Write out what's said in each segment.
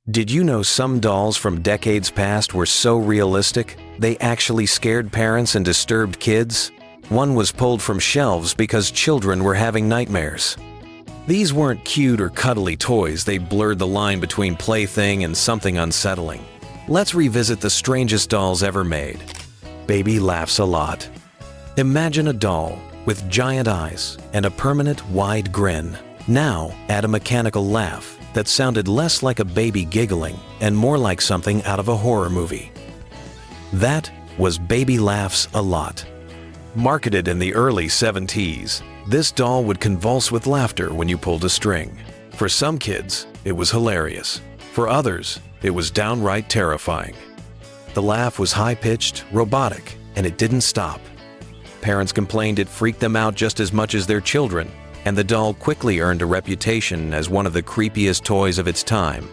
Did you know some dolls from decades past were so realistic, they actually scared parents and disturbed kids? One was pulled from shelves because children were having nightmares. These weren't cute or cuddly toys, they blurred the line between plaything and something unsettling. Let's revisit the strangest dolls ever made. Baby laughs a lot. Imagine a doll with giant eyes and a permanent wide grin. Now add a mechanical laugh that sounded less like a baby giggling and more like something out of a horror movie. That was Baby Laughs a Lot. Marketed in the early 70s, this doll would convulse with laughter when you pulled a string. For some kids, it was hilarious. For others, it was downright terrifying. The laugh was high-pitched, robotic, and it didn't stop. Parents complained it freaked them out just as much as their children, and the doll quickly earned a reputation as one of the creepiest toys of its time.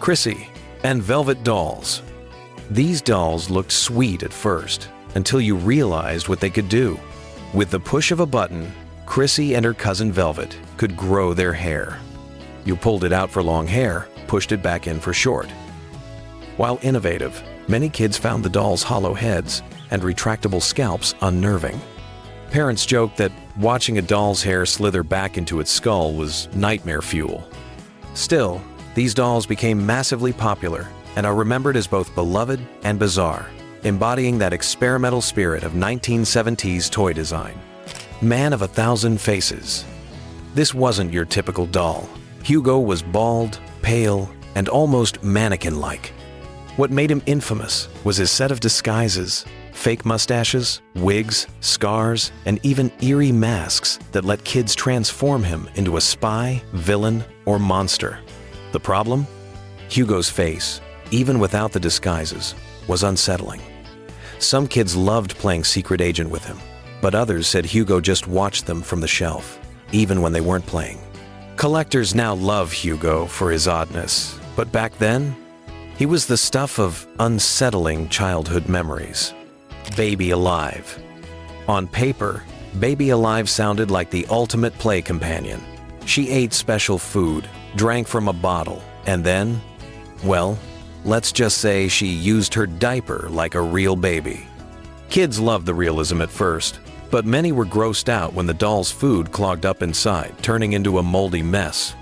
Chrissy and Velvet dolls. These dolls looked sweet at first, until you realized what they could do. With the push of a button, Chrissy and her cousin Velvet could grow their hair. You pulled it out for long hair, pushed it back in for short. While innovative, many kids found the dolls' hollow heads and retractable scalps unnerving. Parents joked that watching a doll's hair slither back into its skull was nightmare fuel. Still, these dolls became massively popular and are remembered as both beloved and bizarre, embodying that experimental spirit of 1970s toy design. Man of 1,000 faces. This wasn't your typical doll. Hugo was bald, pale, and almost mannequin-like. What made him infamous was his set of disguises: fake mustaches, wigs, scars, and even eerie masks that let kids transform him into a spy, villain, or monster. The problem? Hugo's face, even without the disguises, was unsettling. Some kids loved playing secret agent with him, but others said Hugo just watched them from the shelf, even when they weren't playing. Collectors now love Hugo for his oddness, but back then, he was the stuff of unsettling childhood memories. Baby Alive. On paper, Baby Alive sounded like the ultimate play companion. She ate special food, drank from a bottle, and then, well, let's just say she used her diaper like a real baby. Kids loved the realism at first, but many were grossed out when the doll's food clogged up inside, turning into a moldy mess.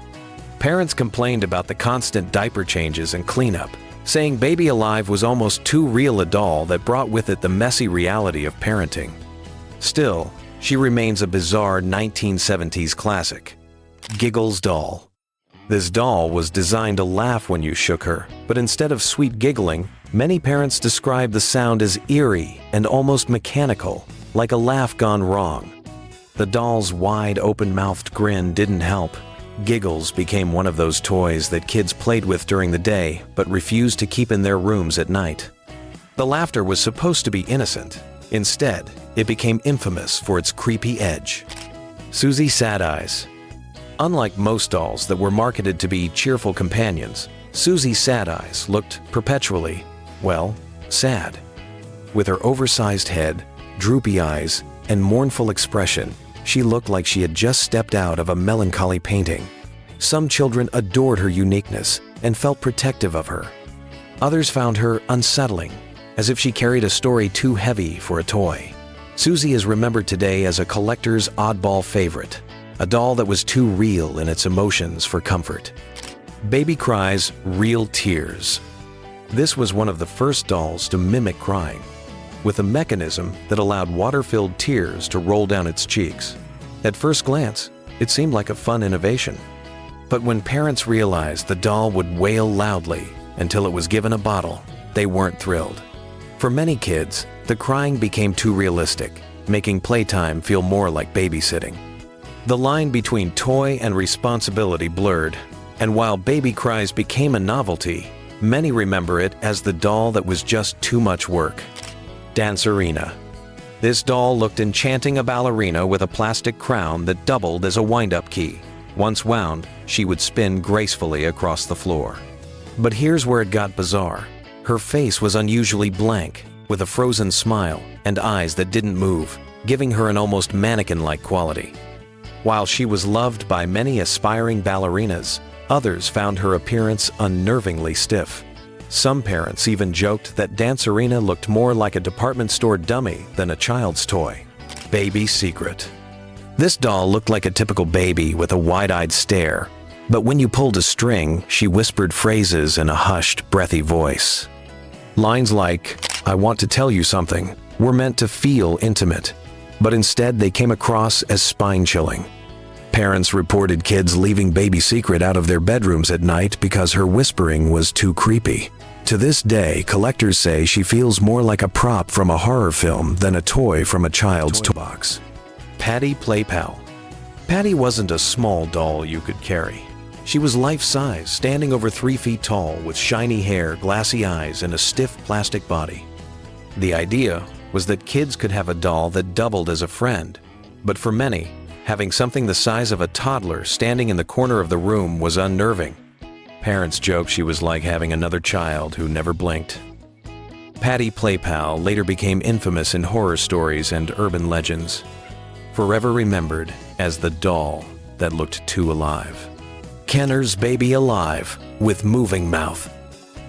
Parents complained about the constant diaper changes and cleanup, saying Baby Alive was almost too real a doll that brought with it the messy reality of parenting. Still, she remains a bizarre 1970s classic. Giggles doll. This doll was designed to laugh when you shook her, but instead of sweet giggling, many parents describe the sound as eerie and almost mechanical, like a laugh gone wrong. The doll's wide, open-mouthed grin didn't help. Giggles became one of those toys that kids played with during the day but refused to keep in their rooms at night. The laughter was supposed to be innocent. Instead, it became infamous for its creepy edge. Susie Sad Eyes. Unlike most dolls that were marketed to be cheerful companions, Susie Sad Eyes looked perpetually, well, sad. With her oversized head, droopy eyes, and mournful expression, she looked like she had just stepped out of a melancholy painting. Some children adored her uniqueness and felt protective of her. Others found her unsettling, as if she carried a story too heavy for a toy. Susie is remembered today as a collector's oddball favorite, a doll that was too real in its emotions for comfort. Baby Cries Real Tears. This was one of the first dolls to mimic crying, with a mechanism that allowed water-filled tears to roll down its cheeks. At first glance, it seemed like a fun innovation. But when parents realized the doll would wail loudly until it was given a bottle, they weren't thrilled. For many kids, the crying became too realistic, making playtime feel more like babysitting. The line between toy and responsibility blurred, and while Baby Cries became a novelty, many remember it as the doll that was just too much work. Dancerina. This doll looked enchanting, a ballerina with a plastic crown that doubled as a wind-up key. Once wound, she would spin gracefully across the floor. But here's where it got bizarre. Her face was unusually blank, with a frozen smile and eyes that didn't move, giving her an almost mannequin-like quality. While she was loved by many aspiring ballerinas, Others found her appearance unnervingly stiff. Some parents even joked that Dancerina looked more like a department store dummy than a child's toy. Baby Secret. This doll looked like a typical baby with a wide-eyed stare, but when you pulled a string, she whispered phrases in a hushed, breathy voice. Lines like, "I want to tell you something," were meant to feel intimate, but instead they came across as spine-chilling. Parents reported kids leaving Baby Secret out of their bedrooms at night because her whispering was too creepy. To this day, collectors say she feels more like a prop from a horror film than a toy from a child's toy box. Patty Play Pal. Patty wasn't a small doll you could carry. She was life-size, standing over 3 feet tall, with shiny hair, glassy eyes, and a stiff plastic body. The idea was that kids could have a doll that doubled as a friend, but for many, having something the size of a toddler standing in the corner of the room was unnerving. Parents joked she was like having another child who never blinked. Patty Play Pal later became infamous in horror stories and urban legends, forever remembered as the doll that looked too alive. Kenner's Baby Alive with moving mouth.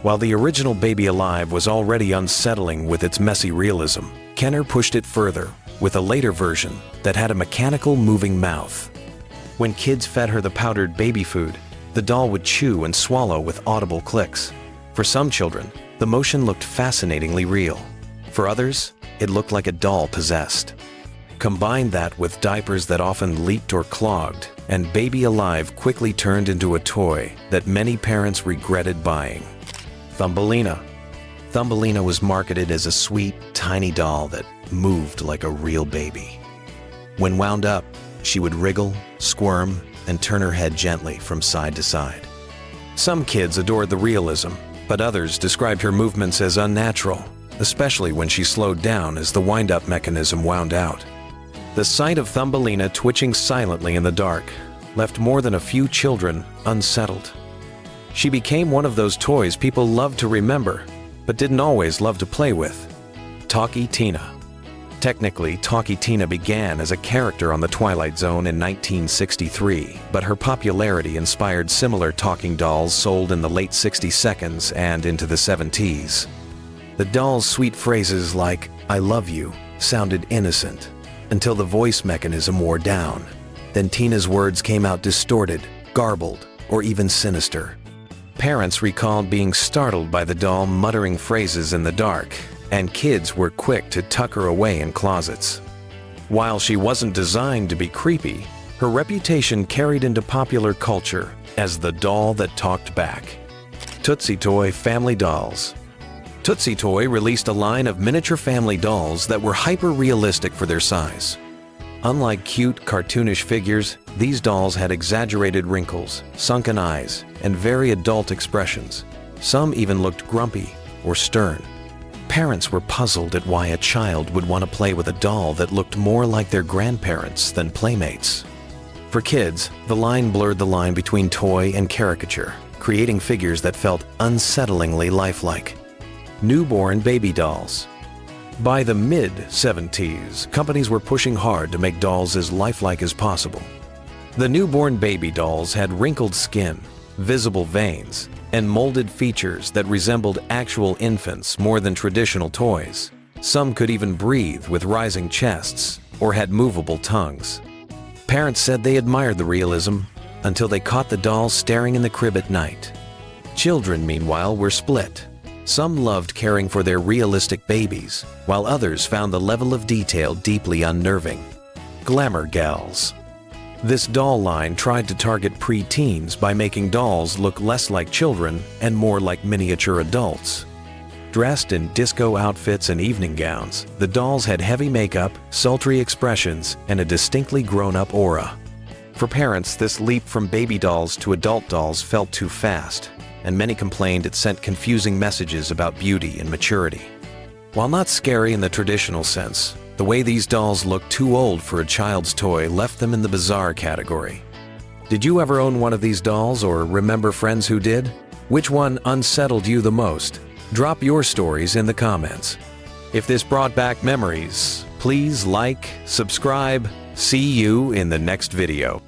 While the original Baby Alive was already unsettling with its messy realism, Kenner pushed it further with a later version that had a mechanical moving mouth. When kids fed her the powdered baby food, the doll would chew and swallow with audible clicks. For some children, the motion looked fascinatingly real. For others, it looked like a doll possessed. Combine that with diapers that often leaked or clogged, and Baby Alive quickly turned into a toy that many parents regretted buying. Thumbelina. Thumbelina was marketed as a sweet, tiny doll that moved like a real baby. When wound up, she would wriggle, squirm, and turn her head gently from side to side. Some kids adored the realism, but others described her movements as unnatural, especially when she slowed down as the wind-up mechanism wound out. The sight of Thumbelina twitching silently in the dark left more than a few children unsettled. She became one of those toys people loved to remember, but didn't always love to play with. Talky Tina. Technically, Talky Tina began as a character on The Twilight Zone in 1963, but her popularity inspired similar talking dolls sold in the late 60s and into the 70s. The doll's sweet phrases like, "I love you," sounded innocent, until the voice mechanism wore down. Then Tina's words came out distorted, garbled, or even sinister. Parents recalled being startled by the doll muttering phrases in the dark, and kids were quick to tuck her away in closets. While she wasn't designed to be creepy, her reputation carried into popular culture as the doll that talked back. Tootsie Toy Family Dolls. Tootsie Toy released a line of miniature family dolls that were hyper-realistic for their size. Unlike cute, cartoonish figures, these dolls had exaggerated wrinkles, sunken eyes, and very adult expressions. Some even looked grumpy or stern. Parents were puzzled at why a child would want to play with a doll that looked more like their grandparents than playmates. For kids, the line blurred the line between toy and caricature, creating figures that felt unsettlingly lifelike. Newborn baby dolls. By the mid-70s, companies were pushing hard to make dolls as lifelike as possible. The newborn baby dolls had wrinkled skin, visible veins, and molded features that resembled actual infants more than traditional toys. Some could even breathe with rising chests or had movable tongues. Parents said they admired the realism until they caught the dolls staring in the crib at night. Children, meanwhile, were split. Some loved caring for their realistic babies, while others found the level of detail deeply unnerving. Glamour Gals. This doll line tried to target pre-teens by making dolls look less like children and more like miniature adults. Dressed in disco outfits and evening gowns, the dolls had heavy makeup, sultry expressions, and a distinctly grown-up aura. For parents, this leap from baby dolls to adult dolls felt too fast, and many complained it sent confusing messages about beauty and maturity. While not scary in the traditional sense, the way these dolls looked too old for a child's toy left them in the bizarre category. Did you ever own one of these dolls or remember friends who did? Which one unsettled you the most? Drop your stories in the comments. If this brought back memories, please like, subscribe. See you in the next video.